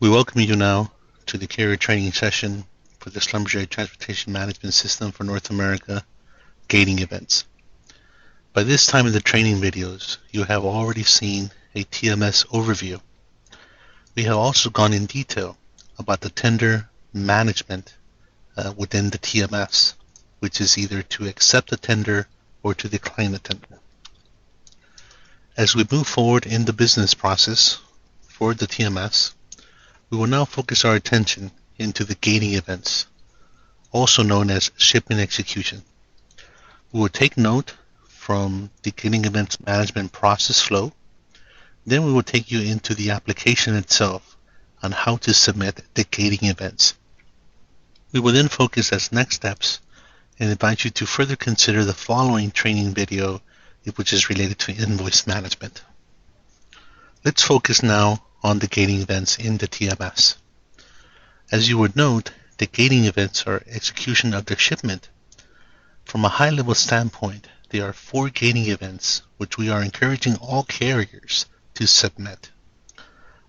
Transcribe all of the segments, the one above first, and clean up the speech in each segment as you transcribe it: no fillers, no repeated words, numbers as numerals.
We welcome you now to the carrier training session for the Schlumberger Transportation Management System for North America gating events. By this time in the training videos, you have already seen a TMS overview. We have also gone in detail about the tender management within the TMS, which is either to accept a tender or to decline the tender. As we move forward in the business process for the TMS, we will now focus our attention into the gating events, also known as shipment execution. We will take note from the gating events management process flow. Then we will take you into the application itself on how to submit the gating events. We will then focus as next steps and invite you to further consider the following training video, which is related to invoice management. Let's focus now on the gating events in the TMS. As you would note, the gating events are execution of the shipment. From a high-level standpoint, there are 4 gating events which we are encouraging all carriers to submit.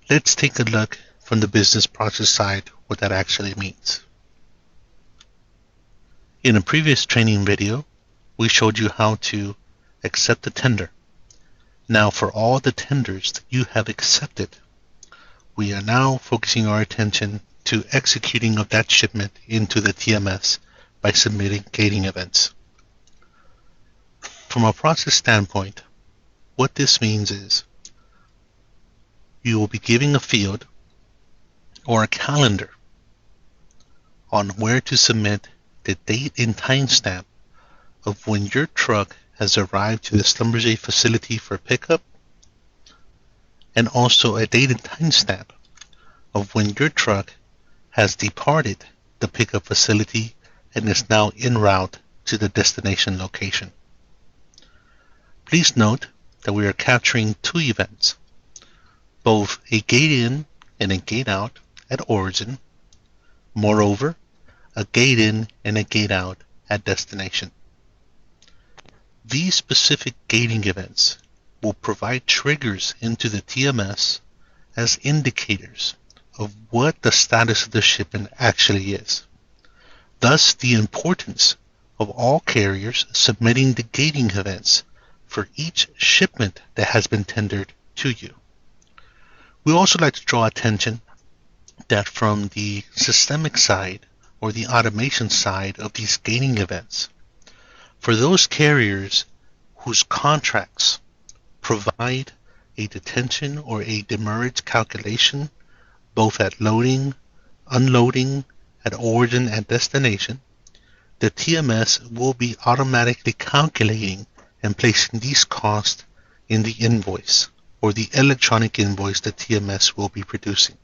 Let's take a look from the business process side what that actually means. In a previous training video, we showed you how to accept a tender. Now, for all the tenders that you have accepted, we are now focusing our attention to executing of that shipment into the TMS by submitting gating events. From a process standpoint, what this means is you will be giving a field or a calendar on where to submit the date and timestamp of when your truck has arrived to the Schlumberger facility for pickup, and also a date and timestamp of when your truck has departed the pickup facility and is now en route to the destination location. Please note that we are capturing 2 events, both a gate in and a gate out at origin. Moreover, a gate in and a gate out at destination. These specific gating events will provide triggers into the TMS as indicators of what the status of the shipment actually is. Thus, the importance of all carriers submitting the gating events for each shipment that has been tendered to you. We also like to draw attention that from the systemic side or the automation side of these gating events, for those carriers whose contracts provide a detention or a demurrage calculation both at loading, unloading, at origin and destination, the TMS will be automatically calculating and placing these costs in the invoice or the electronic invoice the TMS will be producing.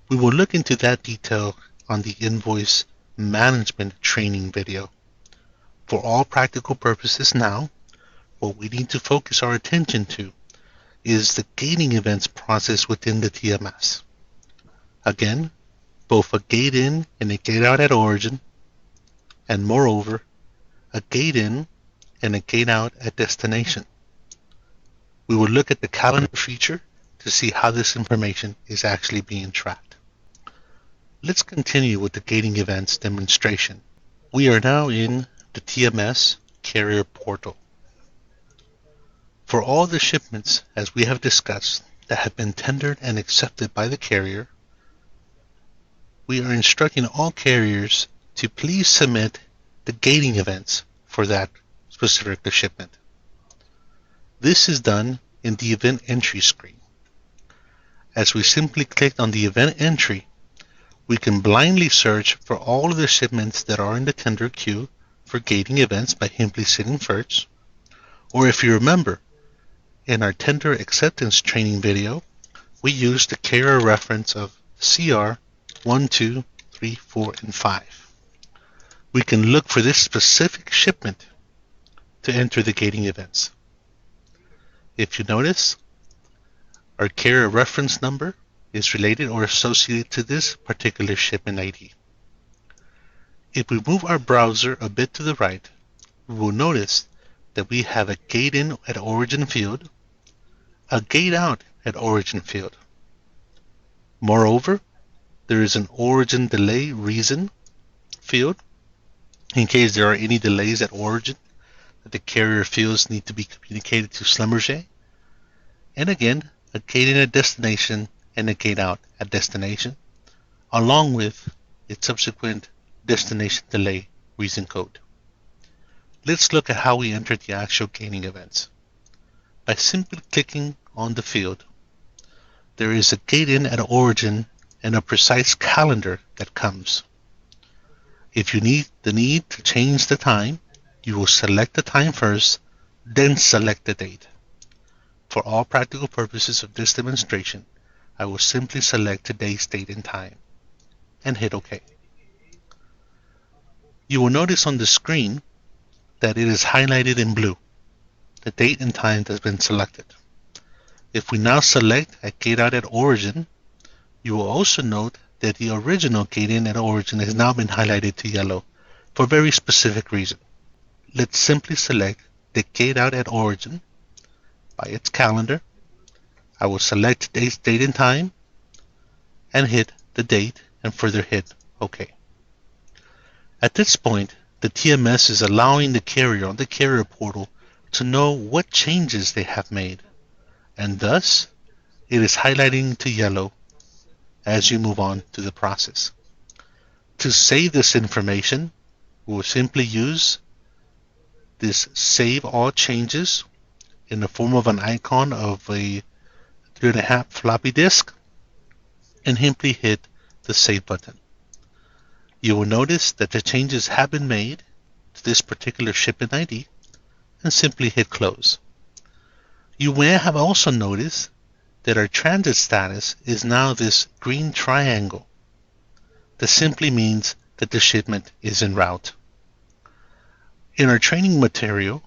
We will look into that detail on the invoice management training video. For all practical purposes now, what we need to focus our attention to is the gating events process within the TMS. Again, both a gate in and a gate out at origin, and moreover, a gate in and a gate out at destination. We will look at the calendar feature to see how this information is actually being tracked. Let's continue with the gating events demonstration. We are now in the TMS carrier portal. For all the shipments, as we have discussed, that have been tendered and accepted by the carrier, we are instructing all carriers to please submit the gating events for that specific shipment. This is done in the event entry screen. As we simply click on the event entry, we can blindly search for all of the shipments that are in the tender queue for gating events by simply sitting first. Or if you remember, in our tender acceptance training video, we used the carrier reference of CR 1, 2, 3, 4, and 5. We can look for this specific shipment to enter the gating events. If you notice, our carrier reference number is related or associated to this particular shipment ID. If we move our browser a bit to the right, we will notice that we have a gate in at origin field, a gate out at origin field. Moreover, there is an origin delay reason field in case there are any delays at origin that the carrier feels need to be communicated to Schlumberger. And again, a gate in at destination and a gate out at destination, along with its subsequent destination delay reason code. Let's look at how we enter the actual gating events. By simply clicking on the field, there is a gate in at origin and a precise calendar that comes. If you need to change the time, you will select the time first, then select the date. For all practical purposes of this demonstration, I will simply select today's date and time and hit OK. You will notice on the screen that it is highlighted in blue. The date and time has been selected. If we now select a gate out at origin, you will also note that the original gate in at origin has now been highlighted to yellow for a very specific reason. Let's simply select the gate out at origin by its calendar. I will select today's date and time and hit the date and further hit OK. At this point, the TMS is allowing the carrier on the carrier portal to know what changes they have made, and thus it is highlighting to yellow as you move on to the process. To save this information, we will simply use this Save All Changes in the form of an icon of a 3.5 floppy disk and simply hit the Save button. You will notice that the changes have been made to this particular shipment ID and simply hit Close. You may have also noticed that our transit status is now this green triangle. This simply means that the shipment is en route. In our training material,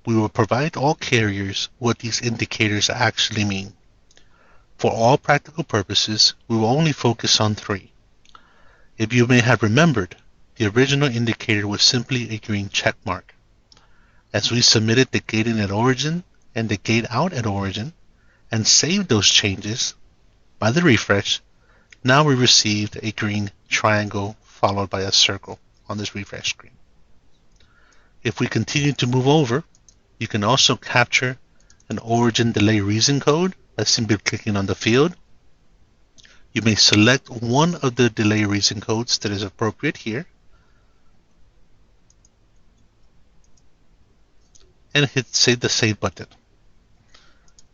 we will provide all carriers what these indicators actually mean. For all practical purposes, we will only focus on 3. If you may have remembered, the original indicator was simply a green check mark. As we submitted the gate in at origin and the gate out at origin and saved those changes by the refresh, now we received a green triangle followed by a circle on this refresh screen. If we continue to move over, you can also capture an origin delay reason code by simply clicking on the field. You may select one of the delay reason codes that is appropriate here and hit the Save button.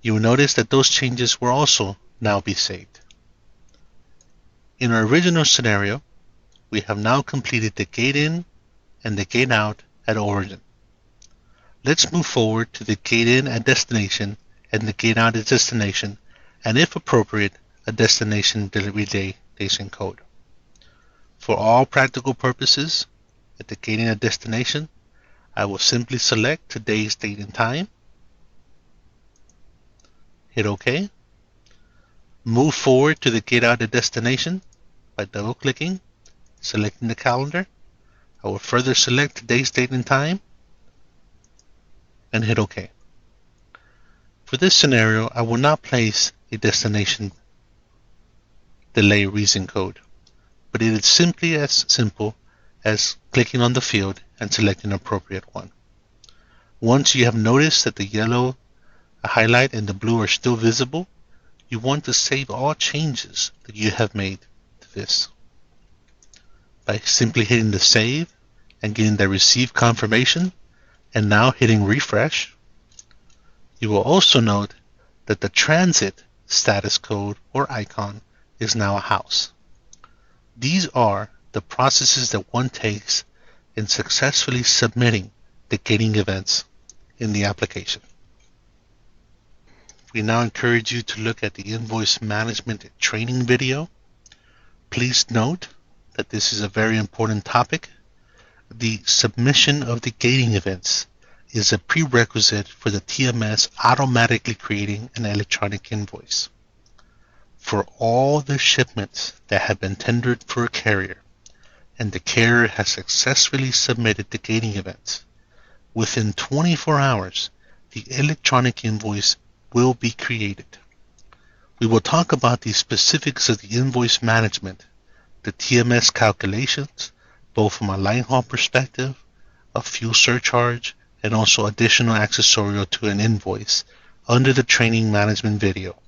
You will notice that those changes will also now be saved. In our original scenario, we have now completed the gate in and the gate out at origin. Let's move forward to the gate in at destination and the gate out at destination, and if appropriate, a destination relay station code. For all practical purposes, at the gate in at destination, I will simply select today's date and time, hit OK, move forward to the gate out at destination by double-clicking, selecting the calendar. I will further select today's date and time and hit OK. For this scenario, I will not place a destination delay reason code, but it is simply as simple as clicking on the field and selecting an appropriate one. Once you have noticed that the yellow highlight and the blue are still visible, you want to save all changes that you have made to this. By simply hitting the save and getting the receive confirmation and now hitting refresh, you will also note that the transit status code or icon is now a house. These are the processes that one takes in successfully submitting the gating events in the application. We now encourage you to look at the invoice management training video. Please note that this is a very important topic. The submission of the gating events is a prerequisite for the TMS automatically creating an electronic invoice. For all the shipments that have been tendered for a carrier and the carrier has successfully submitted the gating events, within 24 hours, the electronic invoice will be created. We will talk about the specifics of the invoice management, the TMS calculations, both from a line haul perspective, a fuel surcharge, and also additional accessorial to an invoice under the training management video.